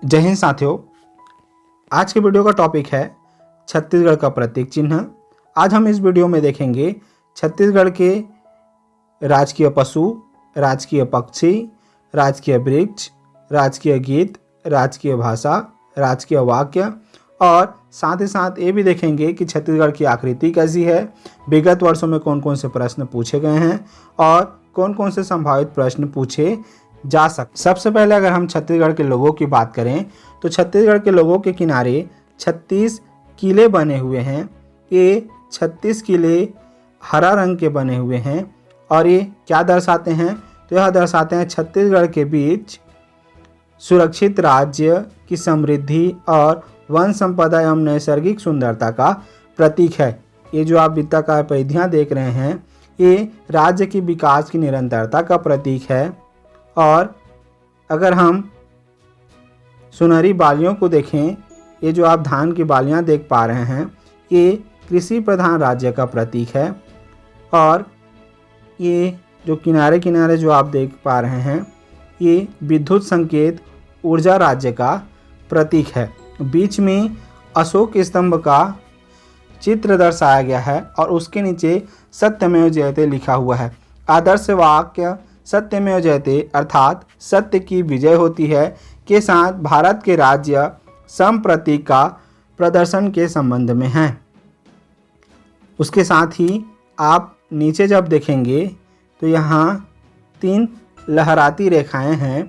जय हिंद साथियों, आज के वीडियो का टॉपिक है छत्तीसगढ़ का प्रतीक चिन्ह। आज हम इस वीडियो में देखेंगे छत्तीसगढ़ के राजकीय पशु, राजकीय पक्षी, राजकीय वृक्ष, राजकीय गीत, राजकीय भाषा, राजकीय वाक्य और साथ ही साथ ये भी देखेंगे कि छत्तीसगढ़ की आकृति कैसी है, विगत वर्षों में कौन कौन से प्रश्न पूछे गए हैं और कौन कौन से संभावित प्रश्न पूछे जा सकते। सबसे पहले अगर हम छत्तीसगढ़ के लोगों की बात करें तो छत्तीसगढ़ के लोगों के किनारे 36 किले बने हुए हैं। ये 36 किले हरा रंग के बने हुए हैं और ये क्या दर्शाते हैं? तो यह दर्शाते हैं छत्तीसगढ़ के बीच सुरक्षित राज्य की समृद्धि और वन संपदा एवं नैसर्गिक सुंदरता का प्रतीक है। ये जो आप वृत्ताकार परिधियाँ देख रहे हैं, ये राज्य की विकास की निरंतरता का प्रतीक है। और अगर हम सुनहरी बालियों को देखें, ये जो आप धान की बालियां देख पा रहे हैं, ये कृषि प्रधान राज्य का प्रतीक है। और ये जो किनारे किनारे जो आप देख पा रहे हैं, ये विद्युत संकेत ऊर्जा राज्य का प्रतीक है। बीच में अशोक स्तंभ का चित्र दर्शाया गया है और उसके नीचे सत्यमेव जयते लिखा हुआ है। आदर्श वाक्य सत्यमेव जयते अर्थात सत्य की विजय होती है के साथ भारत के राज्य सम प्रतीक का प्रदर्शन के संबंध में है। उसके साथ ही आप नीचे जब देखेंगे तो यहाँ 3 लहराती रेखाएं हैं।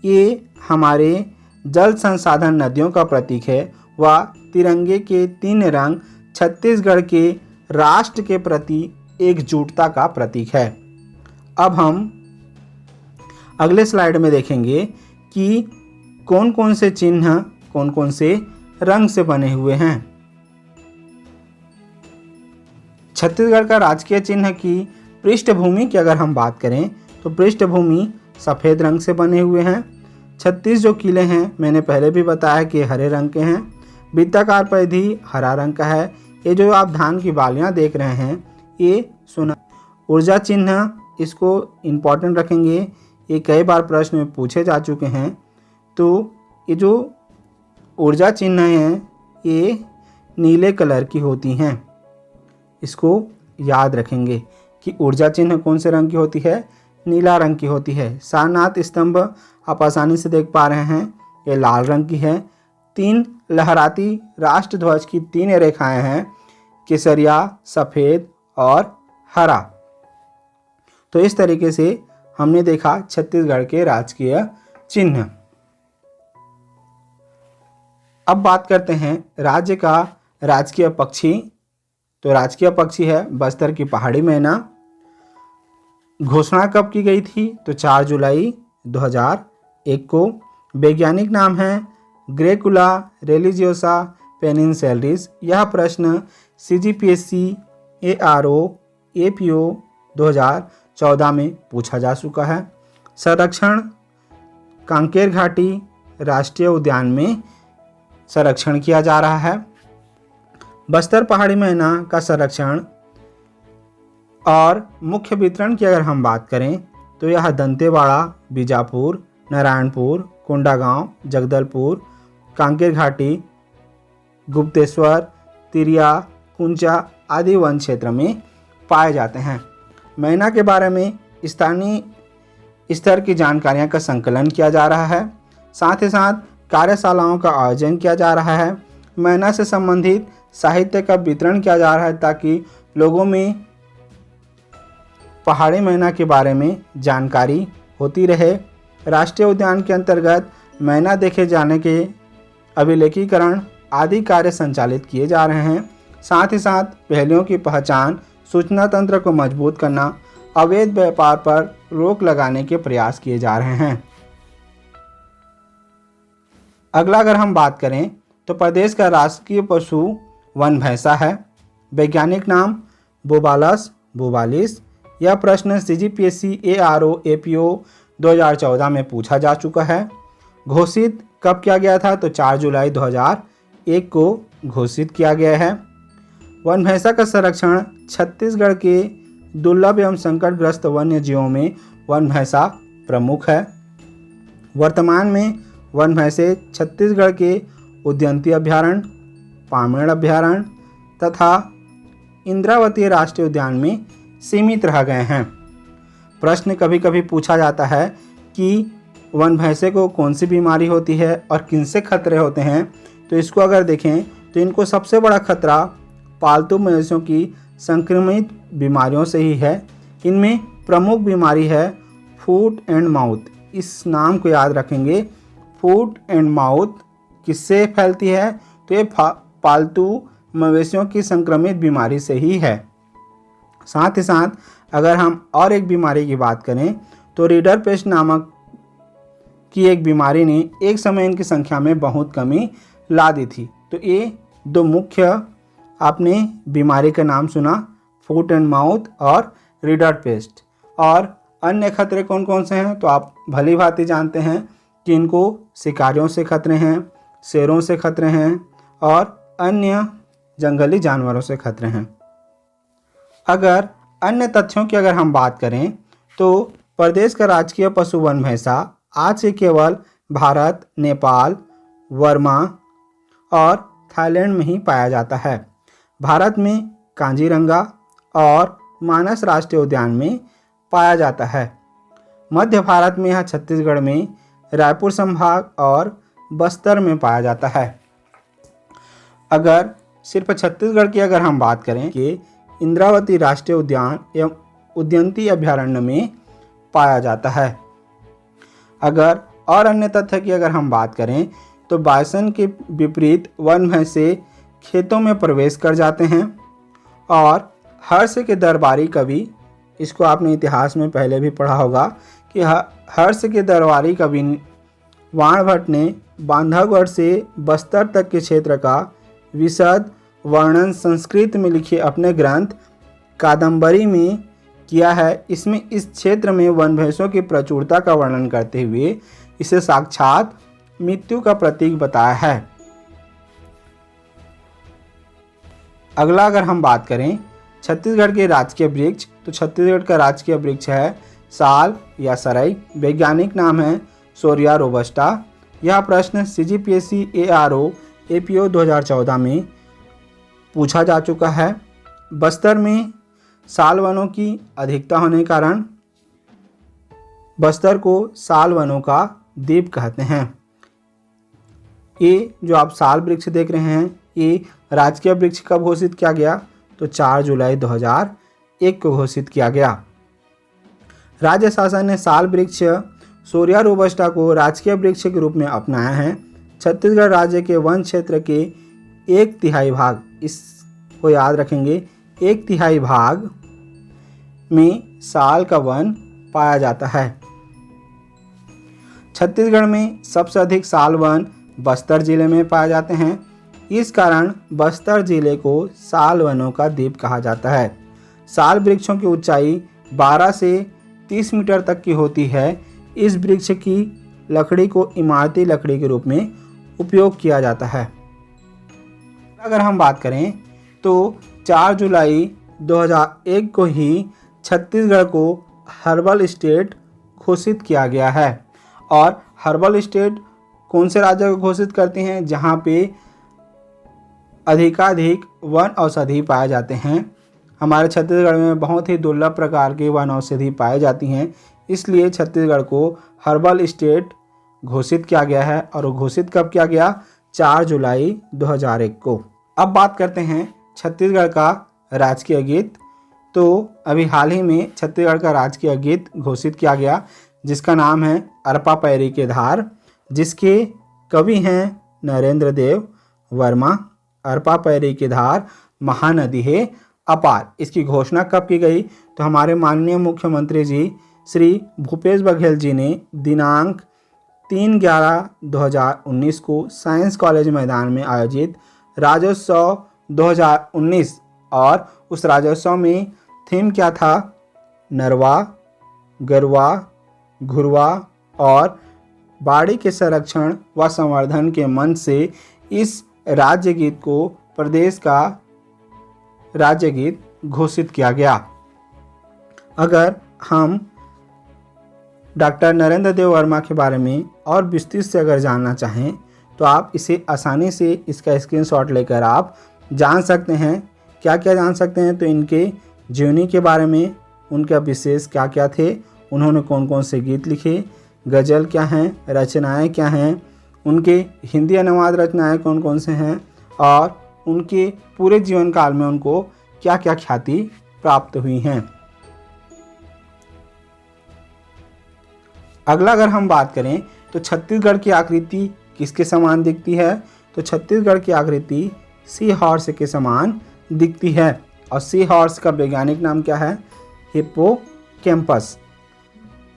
ये हमारे जल संसाधन नदियों का प्रतीक है व तिरंगे के 3 रंग छत्तीसगढ़ के राष्ट्र के प्रति एकजुटता का प्रतीक है। अब हम अगले स्लाइड में देखेंगे कि कौन कौन से चिन्ह कौन कौन से रंग से बने हुए हैं। छत्तीसगढ़ का राजकीय चिन्ह की पृष्ठभूमि की अगर हम बात करें तो पृष्ठभूमि सफ़ेद रंग से बने हुए हैं। 36 जो किले हैं, मैंने पहले भी बताया कि हरे रंग के हैं। वृत्ताकार परिधि हरा रंग का है। ये जो आप धान की बालियां देख रहे हैं, ये सुना ऊर्जा चिन्ह, इसको इम्पॉर्टेंट रखेंगे। ये कई बार प्रश्न में पूछे जा चुके हैं। तो ये जो ऊर्जा चिन्ह हैं, ये नीले कलर की होती हैं। इसको याद रखेंगे कि ऊर्जा चिन्ह कौन से रंग की होती है? नीला रंग की होती है। सारनाथ स्तंभ आप आसानी से देख पा रहे हैं, ये लाल रंग की है। 3 लहराती राष्ट्र ध्वज की 3 रेखाएं हैं, केसरिया, सफ़ेद और हरा। तो इस तरीके से हमने देखा छत्तीसगढ़ के राजकीय चिन्ह। अब बात करते हैं राज्य का राजकीय पक्षी। तो राजकीय पक्षी है बस्तर की पहाड़ी मैना। घोषणा कब की गई थी? तो 4 जुलाई 2001 को। वैज्ञानिक नाम है ग्रेकुला रेलिजियोसा पेनिनसेलरिस। यह प्रश्न CGPSC ARO APO 2014 में पूछा जा चुका है। संरक्षण कांकेर घाटी राष्ट्रीय उद्यान में संरक्षण किया जा रहा है। बस्तर पहाड़ी मैना का संरक्षण और मुख्य वितरण की अगर हम बात करें तो यह दंतेवाड़ा, बीजापुर, नारायणपुर, कोंडागांव, जगदलपुर, कांकेर घाटी, गुप्तेश्वर, तिरिया, कुंचा आदि वन क्षेत्र में पाए जाते हैं। मैना के बारे में स्थानीय स्तर की जानकारियां का संकलन किया जा रहा है। साथ ही साथ कार्यशालाओं का आयोजन किया जा रहा है। मैना से संबंधित साहित्य का वितरण किया जा रहा है ताकि लोगों में पहाड़ी मैना के बारे में जानकारी होती रहे। राष्ट्रीय उद्यान के अंतर्गत मैना देखे जाने के अभिलेखीकरण आदि कार्य संचालित किए जा रहे हैं। साथ ही साथ पहेलियों की पहचान, सूचना तंत्र को मजबूत करना, अवैध व्यापार पर रोक लगाने के प्रयास किए जा रहे हैं। अगला अगर हम बात करें तो प्रदेश का राष्ट्रीय पशु वन भैंसा है। वैज्ञानिक नाम बोबालस बोबालिस। यह प्रश्न CGPSC ARO APO 2014 में पूछा जा चुका है। घोषित कब किया गया था? तो 4 जुलाई 2001 को घोषित किया गया है। वन भैंसा का संरक्षण छत्तीसगढ़ के दुर्लभ एवं संकटग्रस्त वन्य जीवों में वन भैंसा प्रमुख है। वर्तमान में वन भैंसे छत्तीसगढ़ के उद्यानिकी अभ्यारण्य, पामेड़ अभ्यारण्य तथा इंद्रावती राष्ट्रीय उद्यान में सीमित रह गए हैं। प्रश्न कभी कभी पूछा जाता है कि वन भैंसे को कौन सी बीमारी होती है और किनसे खतरे होते हैं। तो इसको अगर देखें तो इनको सबसे बड़ा खतरा पालतू मवेशियों की संक्रमित बीमारियों से ही है। इनमें प्रमुख बीमारी है फुट एंड माउथ। इस नाम को याद रखेंगे, फुट एंड माउथ किससे फैलती है? तो ये पालतू मवेशियों की संक्रमित बीमारी से ही है। साथ ही साथ अगर हम और एक बीमारी की बात करें तो रीडर पेस्ट नामक की एक बीमारी ने एक समय इनकी संख्या में बहुत कमी ला दी थी। तो ये दो मुख्य आपने बीमारी का नाम सुना, फुट एंड माउथ और रीडर पेस्ट। और अन्य खतरे कौन कौन से हैं तो आप भली भांति जानते हैं कि इनको शिकारियों से खतरे हैं, शेरों से खतरे हैं और अन्य जंगली जानवरों से खतरे हैं। अगर अन्य तथ्यों की अगर हम बात करें तो प्रदेश का राजकीय पशु वन भैंसा आज से केवल भारत, नेपाल, बर्मा और थाईलैंड में ही पाया जाता है। भारत में कांजीरंगा और मानस राष्ट्रीय उद्यान में पाया जाता है। मध्य भारत में यह छत्तीसगढ़ में रायपुर संभाग और बस्तर में पाया जाता है। अगर सिर्फ छत्तीसगढ़ की अगर हम बात करें कि इंद्रावती राष्ट्रीय उद्यान एवं उद्यानिकी अभ्यारण्य में पाया जाता है। अगर और अन्य तथ्य की अगर हम बात करें तो बायसन के विपरीत वन भैंसे खेतों में प्रवेश कर जाते हैं और हर्ष के दरबारी कवि, इसको आपने इतिहास में पहले भी पढ़ा होगा कि हर्ष के दरबारी कवि वाणभट्ट ने बांधवगढ़ से बस्तर तक के क्षेत्र का विशद वर्णन संस्कृत में लिखे अपने ग्रंथ कादम्बरी में किया है। इसमें इस क्षेत्र में वन भैंसों की प्रचुरता का वर्णन करते हुए इसे साक्षात मृत्यु का प्रतीक बताया है। अगला अगर हम बात करें छत्तीसगढ़ के राजकीय वृक्ष, तो छत्तीसगढ़ का राजकीय वृक्ष है साल या सरई। वैज्ञानिक नाम है सोरिया रोबस्टा। यह प्रश्न CGPSC ARO APO 2014 में पूछा जा चुका है। बस्तर में साल वनों की अधिकता होने के कारण बस्तर को साल वनों का द्वीप कहते हैं। ये जो आप साल वृक्ष देख रहे हैं ये राजकीय वृक्ष कब घोषित किया गया? तो 4 जुलाई 2001 को घोषित किया गया। राज्य शासन ने साल वृक्ष सोरिया रोबस्टा को राजकीय वृक्ष के रूप में अपनाया है। छत्तीसगढ़ राज्य के वन क्षेत्र के 1/3 भाग, इसको याद रखेंगे, 1/3 भाग में साल का वन पाया जाता है। छत्तीसगढ़ में सबसे अधिक साल वन बस्तर जिले में पाए जाते हैं। इस कारण बस्तर जिले को साल वनों का द्वीप कहा जाता है। साल वृक्षों की ऊंचाई 12 से 30 मीटर तक की होती है। इस वृक्ष की लकड़ी को इमारती लकड़ी के रूप में उपयोग किया जाता है। अगर हम बात करें तो 4 जुलाई 2001 को ही छत्तीसगढ़ को हर्बल स्टेट घोषित किया गया है। और हर्बल स्टेट कौन से राज्य को घोषित करते हैं? जहां पे अधिकाधिक वन औषधि पाए जाते हैं। हमारे छत्तीसगढ़ में बहुत ही दुर्लभ प्रकार की वन औषधि पाई जाती हैं, इसलिए छत्तीसगढ़ को हर्बल स्टेट घोषित किया गया है। और घोषित कब किया गया? 4 जुलाई 2001 को। अब बात करते हैं छत्तीसगढ़ का राजकीय गीत। तो अभी हाल ही में छत्तीसगढ़ का राजकीय गीत घोषित किया गया जिसका नाम है अरपा पैरी के धार, जिसके कवि हैं नरेंद्र देव वर्मा। अरपा पैरी की धार महानदी है अपार। इसकी घोषणा कब की गई? तो हमारे माननीय मुख्यमंत्री जी श्री भूपेश बघेल जी ने दिनांक 3/11/2019 को साइंस कॉलेज मैदान में आयोजित राज्योत्सव 2019, और उस राज्योत्सव में थीम क्या था? नरवा, गरवा, घुरवा और बाड़ी के संरक्षण व संवर्धन के मन से इस राज्य गीत को प्रदेश का राज्य गीत घोषित किया गया। अगर हम डॉक्टर नरेंद्र देव वर्मा के बारे में और विस्तृत से अगर जानना चाहें तो आप इसे आसानी से इसका स्क्रीनशॉट लेकर आप जान सकते हैं। क्या क्या जान सकते हैं? तो इनके जीवनी के बारे में, उनका विशेष क्या क्या थे, उन्होंने कौन कौन से गीत लिखे, गज़ल क्या हैं, रचनाएं क्या हैं, उनके हिंदी अनुवाद रचनाएं कौन कौन से हैं और उनके पूरे जीवन काल में उनको क्या क्या ख्याति प्राप्त हुई हैं। अगला अगर हम बात करें तो छत्तीसगढ़ की आकृति किसके समान दिखती है? तो छत्तीसगढ़ की आकृति सी हॉर्स के समान दिखती है और सी हॉर्स का वैज्ञानिक नाम क्या है? हिप्पोकैम्पस।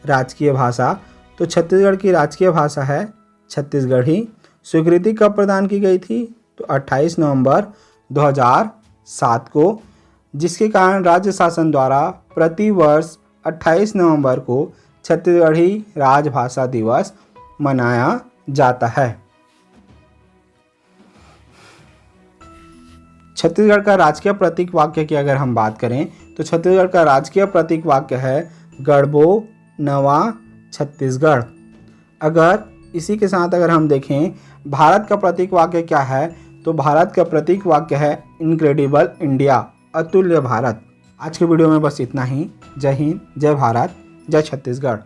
राजकीय भाषा, तो छत्तीसगढ़ की राजकीय भाषा है छत्तीसगढ़ी। स्वीकृति कब प्रदान की गई थी? तो 28 नवंबर 2007 को, जिसके कारण राज्य शासन द्वारा प्रति वर्ष 28 नवंबर को छत्तीसगढ़ी राजभाषा दिवस मनाया जाता है। छत्तीसगढ़ का राजकीय प्रतीक वाक्य की अगर हम बात करें तो छत्तीसगढ़ का राजकीय प्रतीक वाक्य है गढ़बो नवा छत्तीसगढ़। अगर इसी के साथ अगर हम देखें भारत का प्रतीक वाक्य क्या है, तो भारत का प्रतीक वाक्य है इनक्रेडिबल इंडिया, अतुल्य भारत। आज के वीडियो में बस इतना ही। जय हिंद, जय भारत, जय छत्तीसगढ़।